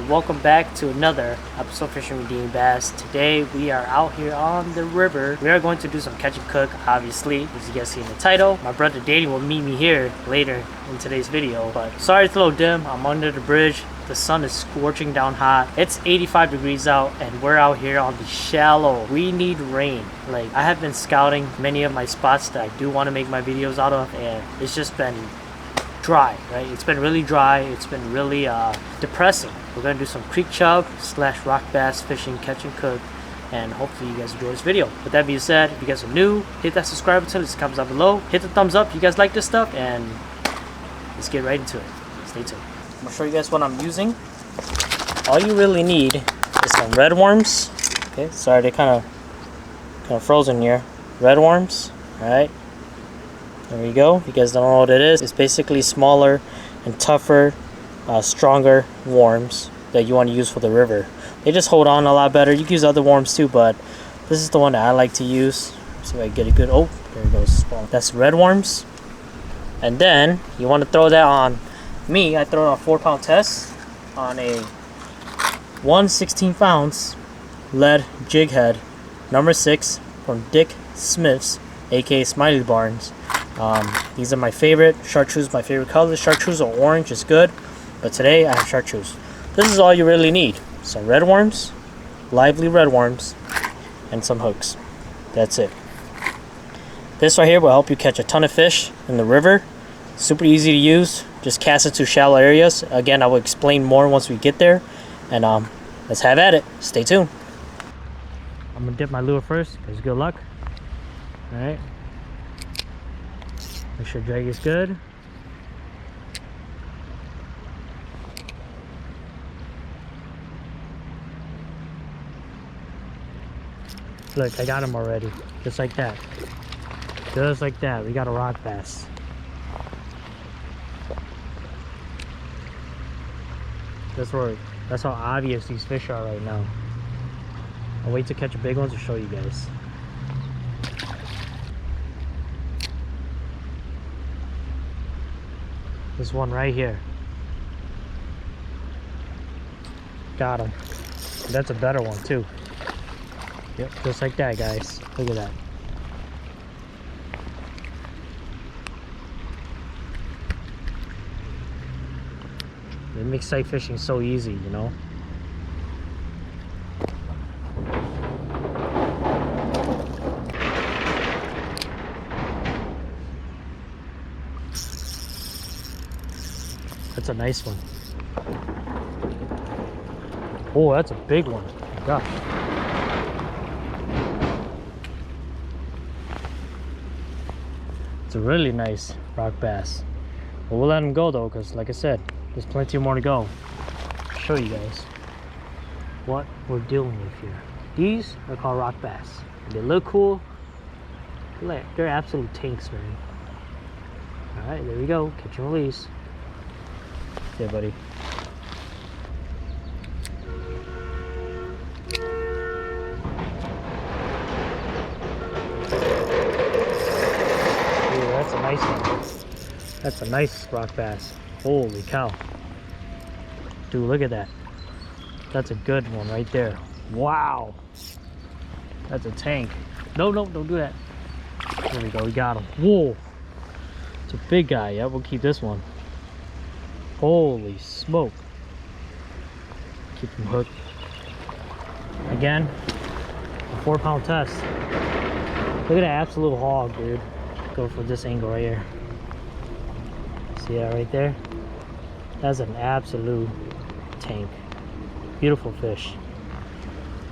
and welcome back to another episode of Fishing with DYangBass. Today we are out here on the river. We are going to do some catch and cook, obviously, as you guys see in the title. My brother Danny will meet me here later in today's video, but sorry it's a little dim. I'm under the bridge. The sun is scorching down hot. It's 85 degrees out and we're out here on the shallow. We need rain. Like, I have been scouting many of my spots that I do want to make my videos out of, and it's just been dry, right? It's been really dry. It's been really depressing. We're gonna do some creek chub / rock bass fishing, catch and cook, and hopefully you guys enjoy this video. With that being said, if you guys are new, hit that subscribe button, it's comments down below, hit the thumbs up if you guys like this stuff, and let's get right into it. Stay tuned. I'm gonna show you guys what I'm using. All you really need is some red worms. Okay, sorry, they're kind of frozen here. Red worms, all right. There we go. If you guys don't know what it is, it's basically smaller and tougher, stronger worms that you want to use for the river. They just hold on a lot better. You can use other worms too, but this is the one that I like to use. So I get a good, oh, there it goes. That's red worms. And then you want to throw that on me. I throw it on a 4-pound test on a 1/16 ounce lead jig head, number 6 from Dick Smith's, aka Smiley Barnes. These are my favorite. Chartreuse, my favorite color. Chartreuse or orange is good, but today I have chartreuse. This is all you really need. Some red worms, lively red worms, and some hooks. That's it. This right here will help you catch a ton of fish in the river. Super easy to use. Just cast it to shallow areas. Again, I will explain more once we get there. And let's have at it. Stay tuned. I'm gonna dip my lure first, because good luck. Alright. Make sure drag is good. Look, I got him already. Just like that. Just like that. We got a rock bass. That's how obvious these fish are right now. I'll wait to catch a big one to show you guys. This one right here. Got him. That's a better one too. Yep, just like that, guys. Look at that. It makes sight fishing so easy, you know? That's a nice one. Oh, that's a big one. Oh my gosh. It's a really nice rock bass. But we'll let him go though, because like I said, there's plenty more to go. I'll show you guys what we're dealing with here. These are called rock bass. They look cool. They're absolute tanks, man. Alright, there we go. Catch and release. Yeah, buddy. Ooh, that's a nice one. That's a nice rock bass. Holy cow. Dude, look at that. That's a good one right there. Wow. That's a tank. No, don't do that. There we go, we got him. Whoa. It's a big guy. Yeah, we'll keep this one. Holy smoke. Keep him hooked. Again, a 4-pound test. Look at that absolute hog, dude. Go for this angle right here. See that right there? That's an absolute tank. Beautiful fish.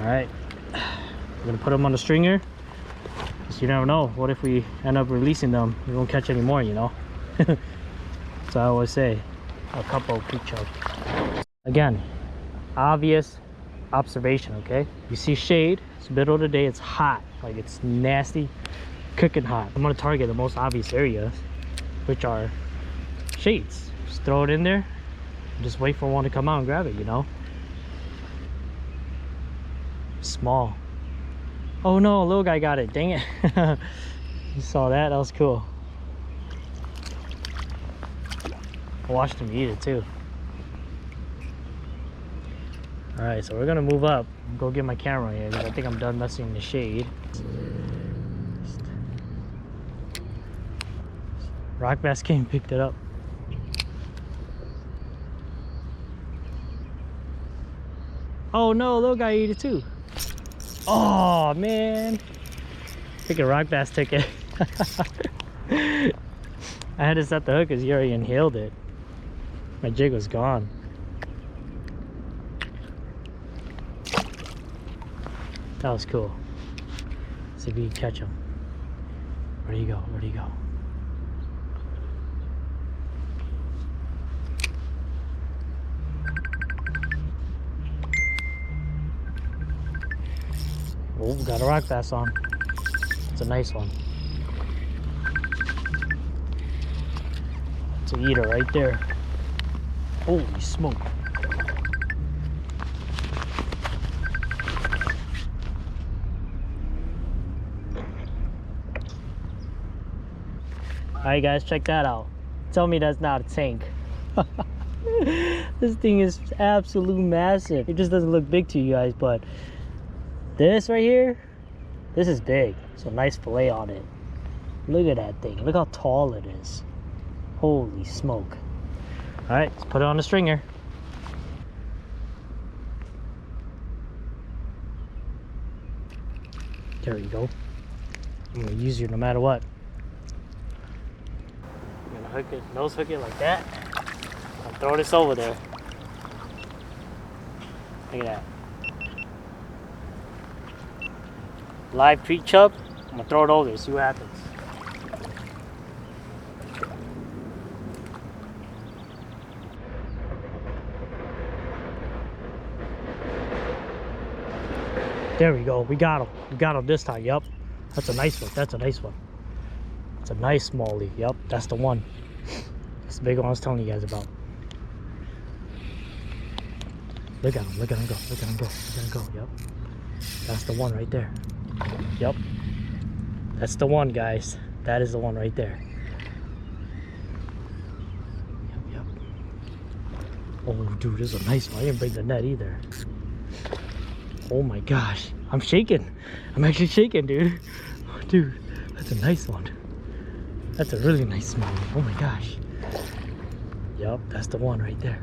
Alright. We're gonna put them on the stringer. Because you never know. What if we end up releasing them? We won't catch any more, you know? So I always say, a couple of creek chub. Again, obvious observation, okay? You see shade, it's middle of the day, it's hot, like it's nasty, cooking hot. I'm gonna target the most obvious areas, which are shades. Just throw it in there, just wait for one to come out and grab it, you know? Small. Oh no, little guy got it, dang it. You saw that? That was cool. I watched him eat it too. All right, so we're gonna move up, go get my camera here because I think I'm done messing in the shade. Rock bass came and picked it up. Oh no, little guy ate it too. Oh man, freaking rock bass took it. I had to set the hook because he already inhaled it. My jig was gone. That was cool. See if we can catch him. Where'd he go? Where'd he go? Oh, we got a rock bass on. It's a nice one. It's an eater right there. Holy smoke. Alright guys, check that out. Tell me that's not a tank. This thing is absolute massive. It just doesn't look big to you guys, but this right here, this is big. So nice fillet on it. Look at that thing. Look how tall it is. Holy smoke. Alright, let's put it on the stringer. There you go. I'm gonna use you no matter what. I'm gonna hook it, nose hook it like that. I'll throw this over there. Look at that. Live creek chub. I'm gonna throw it over there, see what happens. There we go. We got him. We got him this time. Yep. That's a nice one. That's a nice one. It's a nice smallie. Yep. That's the one. That's the big one I was telling you guys about. Look at him. Look at him go. Look at him go. Look at him go. Yep. That's the one right there. Yep. That's the one, guys. That is the one right there. Yep. Yep. Oh, dude. This is a nice one. I didn't bring the net either. Oh my gosh, I'm shaking. I'm actually shaking, dude. Oh, dude, that's a nice one. That's a really nice one. Oh my gosh. Yup, that's the one right there.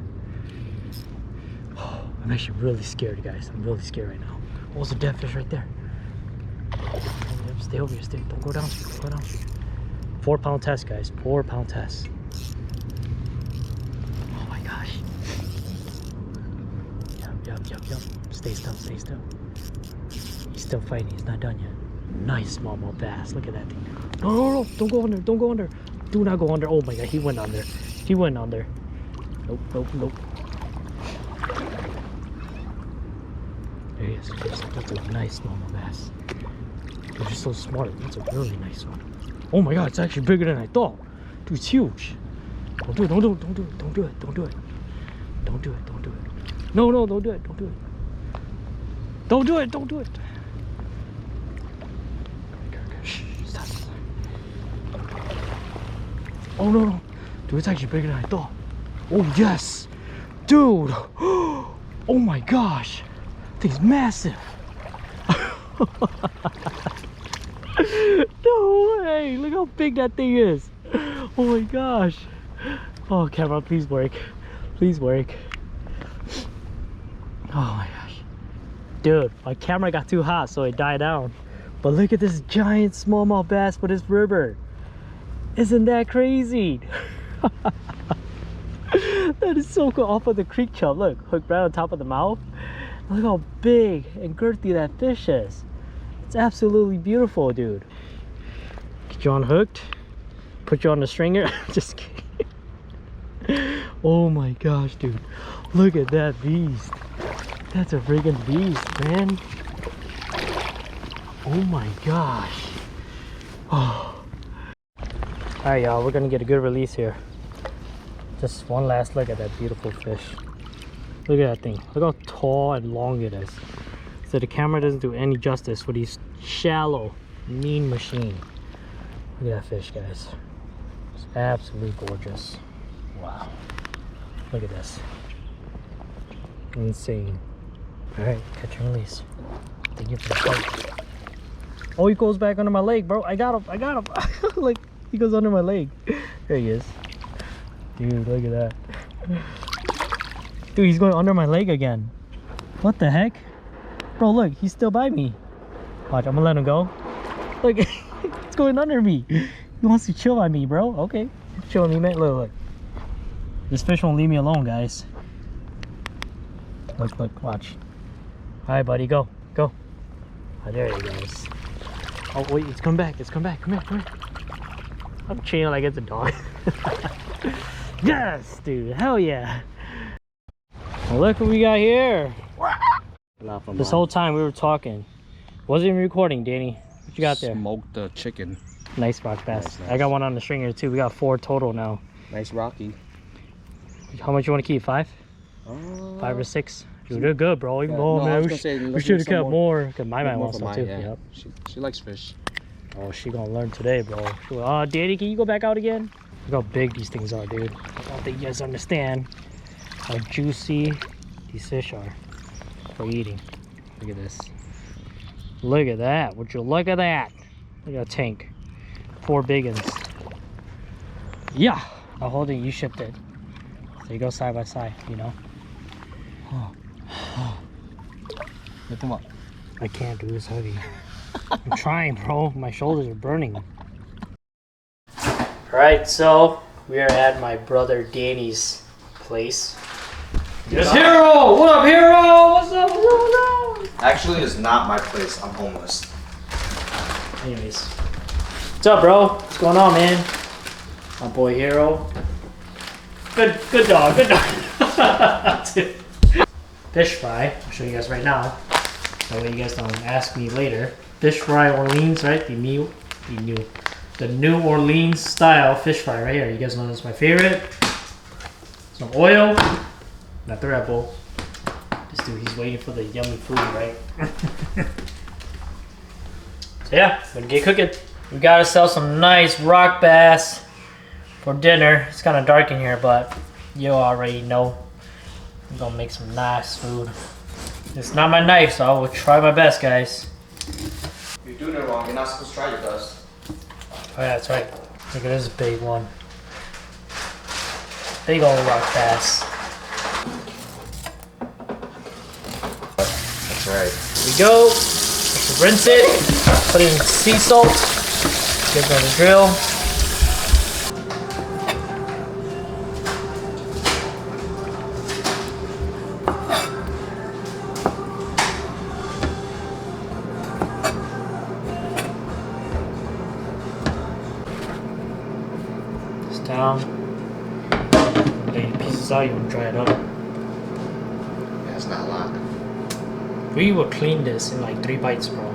Oh, I'm actually really scared, guys. I'm really scared right now. Oh, there's a dead fish right there. Yep, stay over here, stay. Don't go down. Don't go down. 4 pound test, guys. 4 pound test. Oh my gosh. Yep. Stay still, stay still. He's still fighting, he's not done yet. Nice smallmouth bass, look at that thing. No, don't go under, don't go under. Do not go under. Oh my god, he went under. He went under. Nope. There he is. That's a nice smallmouth bass. You're just so smart. That's a really nice one. Oh my god, it's actually bigger than I thought. Dude, it's huge. Don't do it. No, don't do it. No, don't do it. Don't do it. Shh, stop. Oh no. Dude, it's actually bigger than I thought. Oh yes. Dude. Oh my gosh. This thing's massive. No way. Look how big that thing is. Oh my gosh. Oh, camera, please work. Please work. Oh my gosh. Dude, my camera got too hot, so it died down. But look at this giant smallmouth bass for this river. Isn't that crazy? That is so cool. Off of the creek chub. Look, hooked right on top of the mouth. Look how big and girthy that fish is. It's absolutely beautiful, dude. Get you unhooked. Put you on the stringer. Just kidding. Oh my gosh, dude. Look at that beast. That's a friggin' beast, man. Oh my gosh. Oh. Alright, y'all, we're gonna get a good release here. Just one last look at that beautiful fish. Look at that thing. Look how tall and long it is. So the camera doesn't do any justice for these shallow, mean machine. Look at that fish, guys. It's absolutely gorgeous. Wow. Look at this. Insane. Alright, catch and release. Thank you for the fight. Oh, he goes back under my leg, bro. I got him. Like, he goes under my leg. There he is. Dude, look at that. Dude, he's going under my leg again. What the heck? Bro, look, he's still by me. Watch, I'm gonna let him go. Look, it's going under me. He wants to chill on me, bro. Okay, chill on me, man. Look, look. This fish won't leave me alone, guys. Look, look, watch. All right, buddy, go, go. Oh, there he goes. Oh, wait, it's come back. It's come back. Come here, come here. I'm chilling like it's a dog. Yes, dude. Hell yeah. Well, look what we got here. This whole time we were talking. Wasn't even recording, Danny. What you got there? Smoked the chicken. Nice rock bass. Nice, nice. I got one on the stringer too. We got 4 total now. Nice rocky. How much you want to keep? 5? 5 or 6? Dude, they're good, bro. Even no, man. We should have kept more. Because my man wants some too. Yeah. Yep. She likes fish. Oh, she gonna learn today, bro. Oh, Danny, can you go back out again? Look how big these things are, dude. I don't think you guys understand how juicy these fish are for eating. Look at this. Look at that. Would you look at that? Look at that tank. 4 big ones. Yeah. I'll hold it. You shipped it. So you go side by side, you know? Lift them up. I can't do this heavy. I'm trying, bro. My shoulders are burning. Alright, so we are at my brother Danny's place. There's Hero! What up, Hero? What's up? What's up? Actually, it's not my place. I'm homeless. Anyways. What's up, bro? What's going on, man? My boy Hero. Good dog, good dog. Fish fry. I'll show you guys right now. That way you guys don't ask me later. Fish fry Orleans, right? The New Orleans style fish fry right here. You guys know this is my favorite. Some oil, not the Red Bull. This dude, he's waiting for the yummy food, right? So yeah, I'm gonna get cooking. We gotta sell some nice rock bass for dinner. It's kind of dark in here, but you already know. I'm gonna make some nice food. It's not my knife, so I will try my best, guys. You're doing it wrong. You're not supposed to try your best. Oh yeah, that's right. Look at this big one. Big old rock bass. That's right. Here we go. Let's rinse it. Put it in sea salt. Give it a drill. Down. Lay the pieces out, you want to dry it up. Yeah, it's not a lot. We will clean this in like 3 bites, bro.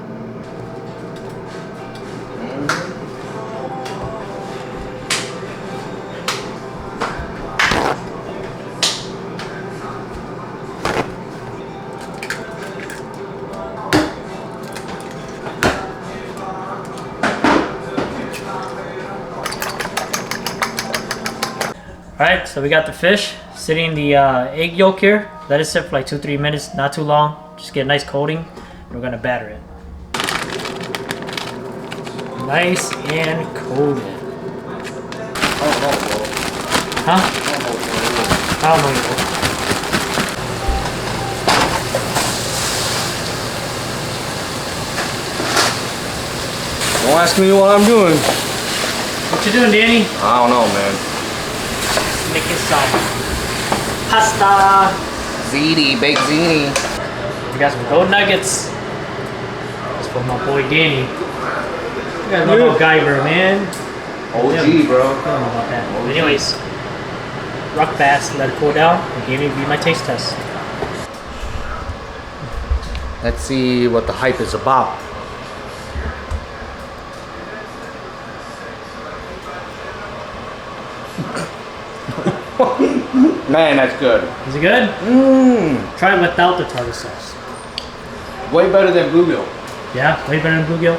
Alright, so we got the fish sitting in the egg yolk here. Let it sit for like 2-3 minutes, not too long. Just get a nice coating. We're gonna batter it. Nice and coated. Oh, no, bro. Huh? I don't know you. Don't ask me what I'm doing. What you doing, Danny? I don't know, man. Making some pasta. Ziti, baked ziti. We got some gold nuggets. That's for my boy Danny. You guys know about Guyver, man. OG, Yeah, bro. I don't know about that. But anyways, rock bass, let it cool down, and gave me my taste test. Let's see what the hype is about. Man, that's good. Is it good? Mmm. Try it without the tartar sauce. Way better than bluegill. Yeah, way better than bluegill.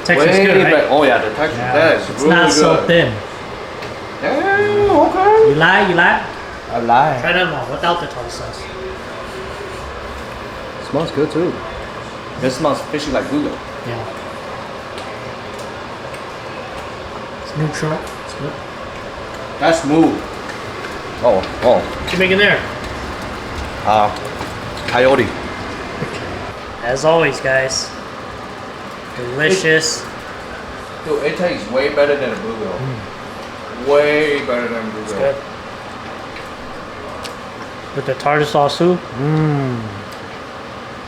Texture's Way good, right? better. Oh yeah, the texture. Yeah, That is it's really not good. so thin. Yeah, okay. You lie? You lie? I lie. Try that one without the tartar sauce. It's Smells good too. This smells fishy like bluegill. Yeah. It's neutral. It's good. That's smooth. Oh. What you making there? Coyote. As always, guys. Delicious. Dude, it tastes way better than a bluegill. Way better than a It's bluegill. good. With the tartar sauce too.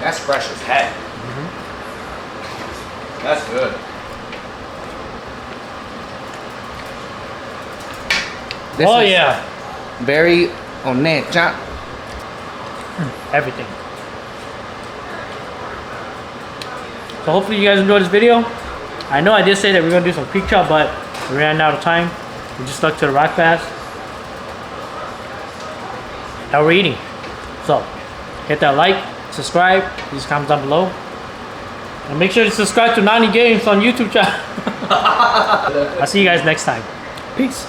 That's fresh as heck. That's good. This Oh is yeah. very onecha. Everything. So hopefully you guys enjoyed this video. I know I did say that we're gonna do some creek trout, but we ran out of time. We just stuck to the rock bass. Now we're eating. So hit that like, subscribe, leave comments down below. And make sure to subscribe to 90 Games on YouTube channel. I'll see you guys next time. Peace.